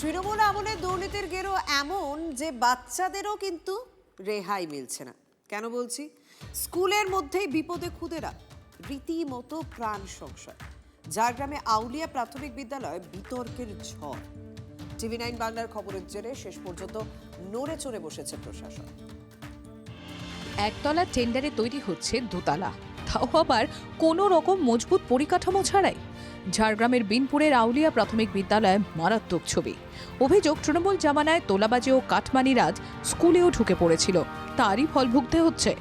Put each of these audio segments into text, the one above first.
তৃণমূল আমলে দুর্নীতির গেরো এমন যে বাচ্চাদেরও কিন্তু রেহাই মিলছে না। কেন বলছি? স্কুলের মধ্যেই বিপদে খুদেরা, রীতিমতো প্রাণ সংশয়। ঝাড়গ্রামে আউলিয়া প্রাথমিক বিদ্যালয় বিতর্কের ঝড়। TV9 বাংলার খবরের জেরে শেষ পর্যন্ত নড়ে চড়ে বসেছে প্রশাসন। একতলা টেন্ডারে তৈরি হচ্ছে দোতলা, তাও আবার কোনো রকম মজবুত পরিকাঠামো ছাড়াই। ঝাড়গ্রামের বিনপুরের আউলিয়া প্রাথমিক বিদ্যালয়ে মারাত্মক ছবি। অভিযোগ, তৃণমূল জামানায় তোলাবাজি ও কাটমানিরাজ স্কুলেও ঢুকে পড়েছিল, তারই ফল ভুগতে হচ্ছে।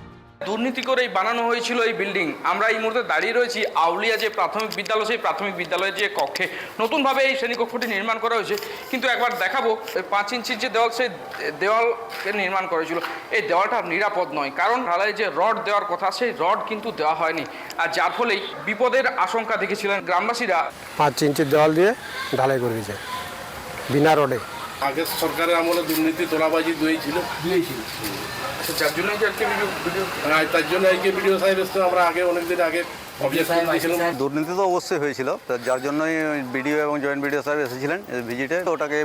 দুর্নীতি করেই বানানো হয়েছিল এই বিল্ডিং। আমরা এই মুহূর্তে দাঁড়িয়ে রয়েছি আউলিয়া যে প্রাথমিক বিদ্যালয়, সেই প্রাথমিক বিদ্যালয়ের যে কক্ষে নতুনভাবে এই শ্রেণীকক্ষটি নির্মাণ করা হয়েছে। কিন্তু একবার দেখাবো, 5 ইঞ্চির যে দেওয়াল, সেই দেওয়ালকে নির্মাণ করা হয়েছিল, এই দেওয়ালটা নিরাপদ নয়, কারণ ঢালাই যে রড দেওয়ার কথা, সেই রড কিন্তু দেওয়া হয়নি, আর যার ফলেই বিপদের আশঙ্কা দেখেছিলেন গ্রামবাসীরা। 5 ইঞ্চির দেওয়াল দিয়ে ঢালাই করে দিয়েছে বিনা রডে। আগের সরকারের আমলে দুর্নীতি তোলাবাজি দুইছিল। যার জন্য তার জন্য ভিডিও সাহেব এসে আমরা আগে অনেকদিন আগে অবজেকশন দিয়েছিলাম। দুর্নীতি তো অবশ্যই হয়েছিল, যার জন্যই বিডিও এবং জয়েন্ট বিডিও সাহেব এসেছিলেন ভিজিটে। ওটাকে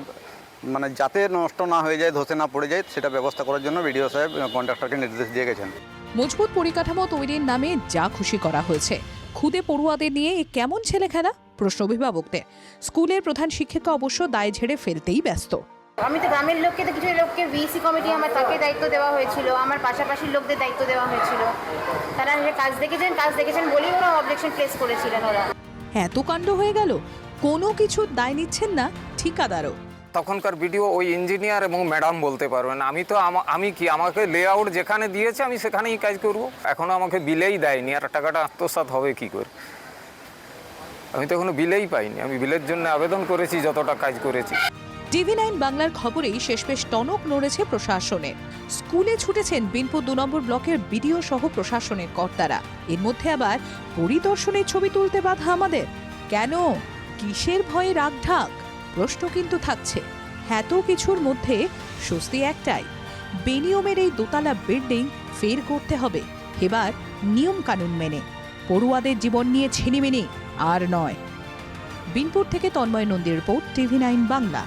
মানে যাতে নষ্ট না হয়ে যায়, ধসে না পড়ে যায়, সেটা ব্যবস্থা করার জন্য বিডিও সাহেব কন্ট্রাক্টরকে নির্দেশ দিয়ে গেছেন। মজবুত পরিকাঠামো তৈরির নামে যা খুশি করা হয়েছে। খুদে পড়ুয়াদের নিয়ে এ কেমন ছেলে খেলা? প্রশ্ন অভিভাবকদের। স্কুলের প্রধান শিক্ষিকা অবশ্য দায় ঝেড়ে ফেলতেই ব্যস্ত। আমি তো গ্রামের লোককে, তো কিছু লোককে ভিসি কমিটি আমার তাকে দায়িত্ব দেওয়া হয়েছিল, আমার পাশাপাশি লোকদের দায়িত্ব দেওয়া হয়েছিল। তারা কাজ দেখেছেন বলেই ওরা অবজেকশন প্লেস করেছিলেন। ওরা এত কাণ্ড হয়ে গেল, কোনো কিছুর দায় নিচ্ছেন না ঠিকাদারও। তখনকার ভিডিও ওই ইঞ্জিনিয়ার এবং ম্যাডাম বলতে পারবেন। আমি কি আমাকে লেআউট যেখানে দিয়েছে আমি সেখানেই কাজ করব। এখনও আমাকে বিলেই দেয়নি, আর টাকাটা আত্মসাৎ হবে কি করে? আমি তো এখনো বিলেই পাইনি। আমি বিলের জন্য আবেদন করেছি, যতটা কাজ করেছি। TV9 বাংলার খবরেই শেষমেশ টনক নড়েছে প্রশাসনের। স্কুলে ছুটেছেন বিনপুর 2 নম্বর ব্লকের বিডিও সহ প্রশাসনের কর্তারা। এর মধ্যে আবার পরিদর্শনের ছবি তুলতে বাধা আমাদের। কেন? কিসের ভয়ে রাগঢাক? প্রশ্ন কিন্তু থাকছে। এত কিছুর মধ্যে স্বস্তি একটাই, বেনিয়মের এই দোতলা বিল্ডিং ফের করতে হবে, এবার নিয়ম কানুন মেনে। পড়ুয়াদের জীবন নিয়ে ছিনিমিনি আর নয়। বিনপুর থেকে তন্ময় নন্দীর রিপোর্ট, TV9 বাংলা।